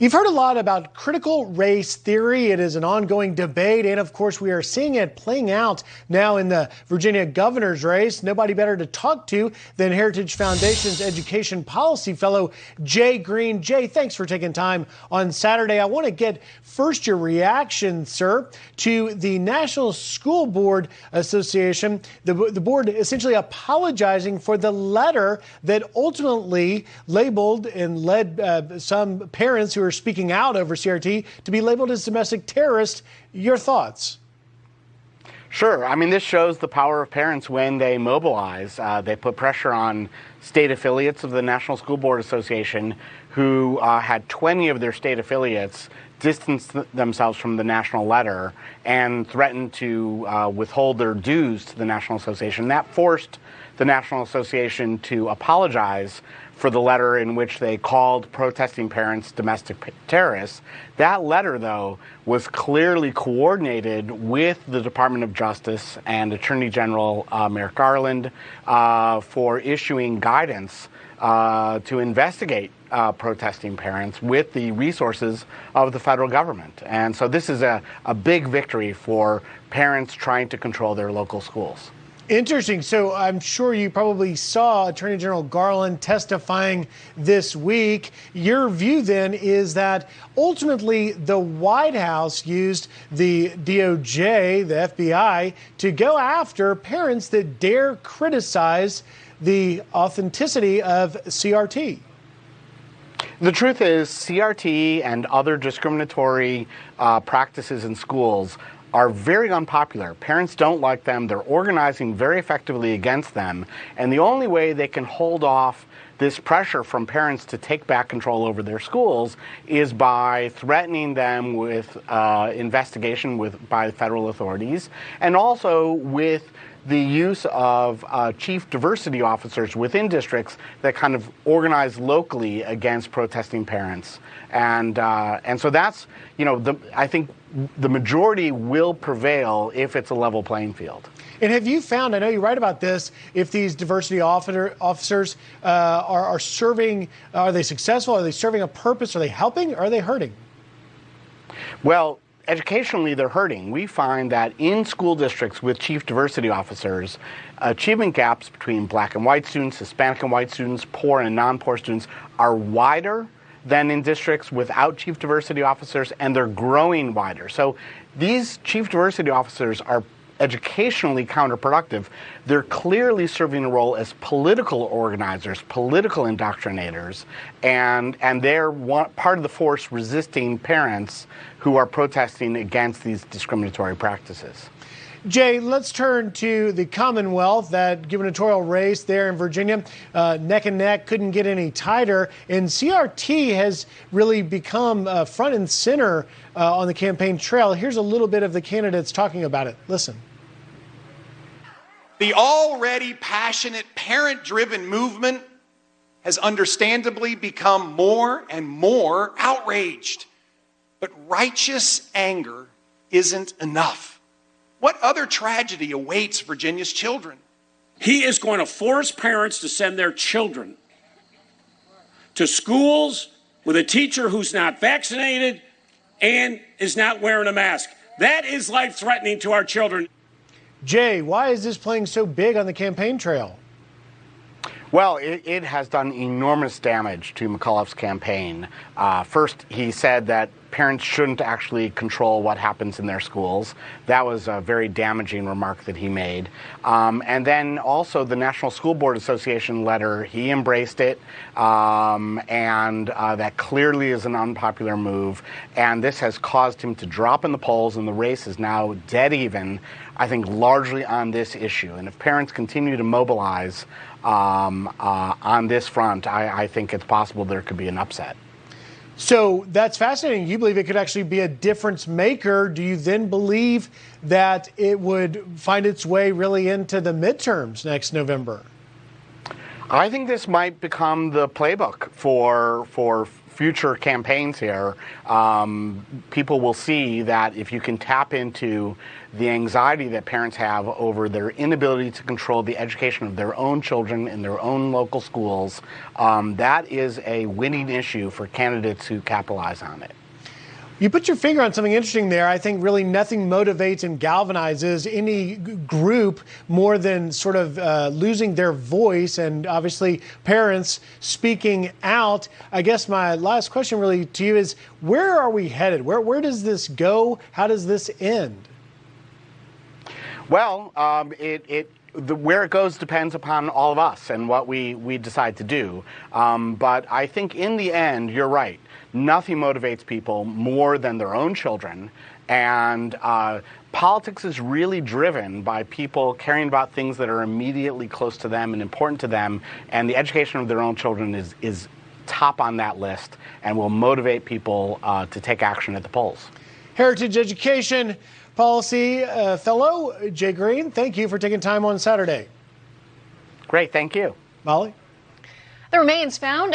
You've heard a lot about critical race theory. It is an ongoing debate, and of course, we are seeing it playing out now in the Virginia governor's race. Nobody better to talk to than Heritage Foundation's education policy fellow, Jay Greene. Jay, thanks for taking time on Saturday. I want to get first your reaction, sir, to the National School Board Association. The board essentially apologizing for the letter that ultimately labeled and led some parents who are speaking out over CRT to be labeled as domestic terrorists. Your thoughts? Sure. I mean, this shows the power of parents when they mobilize. They put pressure on state affiliates of the National School Board Association who had 20 of their state affiliates distance themselves from the national letter and threatened to withhold their dues to the National Association. That forced the National Association to apologize for the letter in which they called protesting parents domestic terrorists. That letter, though, was clearly coordinated with the Department of Justice and Attorney General Merrick Garland for issuing guidance to investigate protesting parents with the resources of the federal government. And so this is a big victory for parents trying to control their local schools. Interesting. So I'm sure you probably saw Attorney General Garland testifying this week. Your view then is that ultimately the White House used the DOJ, the FBI, to go after parents that dare criticize the authenticity of CRT. The truth is CRT and other discriminatory practices in schools are very unpopular. Parents don't like them. They're organizing very effectively against them. And the only way they can hold off this pressure from parents to take back control over their schools is by threatening them with investigation by federal authorities, and also with the use of chief diversity officers within districts that kind of organize locally against protesting parents. And so that's, I think the majority will prevail if it's a level playing field. And have you found, I know you write about this, if these diversity officers are serving, are they successful? Are they serving a purpose? Are they helping? Or are they hurting? Well, educationally, they're hurting. We find that in school districts with chief diversity officers, achievement gaps between black and white students, Hispanic and white students, poor and non-poor students are wider than in districts without chief diversity officers, and they're growing wider. So these chief diversity officers are educationally counterproductive. They're clearly serving a role as political organizers, political indoctrinators, and they're part of the force resisting parents who are protesting against these discriminatory practices. Jay, let's turn to the Commonwealth, that gubernatorial race there in Virginia, neck and neck, couldn't get any tighter. And CRT has really become front and center on the campaign trail. Here's a little bit of the candidates talking about it. Listen. The already passionate, parent-driven movement has understandably become more and more outraged. But righteous anger isn't enough. What other tragedy awaits Virginia's children? He is going to force parents to send their children to schools with a teacher who's not vaccinated and is not wearing a mask. That is life-threatening to our children. Jay, why is this playing so big on the campaign trail? Well, it has done enormous damage to McAuliffe's campaign. First, he said that parents shouldn't actually control what happens in their schools. That was a very damaging remark that he made. And then also the National School Board Association letter, he embraced it, and that clearly is an unpopular move. And this has caused him to drop in the polls, and the race is now dead even, I think, largely on this issue. And if parents continue to mobilize on this front, I think it's possible there could be an upset. So that's fascinating. You believe it could actually be a difference maker. Do you then believe that it would find its way really into the midterms next November? I think this might become the playbook for future campaigns here, people will see that if you can tap into the anxiety that parents have over their inability to control the education of their own children in their own local schools, that is a winning issue for candidates who capitalize on it. You put your finger on something interesting there. I think really nothing motivates and galvanizes any group more than sort of losing their voice, and obviously parents speaking out. I guess my last question really to you is, where are we headed? Where does this go? How does this end? Well, where it goes depends upon all of us and what we decide to do. But I think in the end, you're right. Nothing motivates people more than their own children. And politics is really driven by people caring about things that are immediately close to them and important to them. And the education of their own children is top on that list and will motivate people to take action at the polls. Heritage Education Policy Fellow Jay Greene, thank you for taking time on Saturday. Great, thank you. Molly? The remains found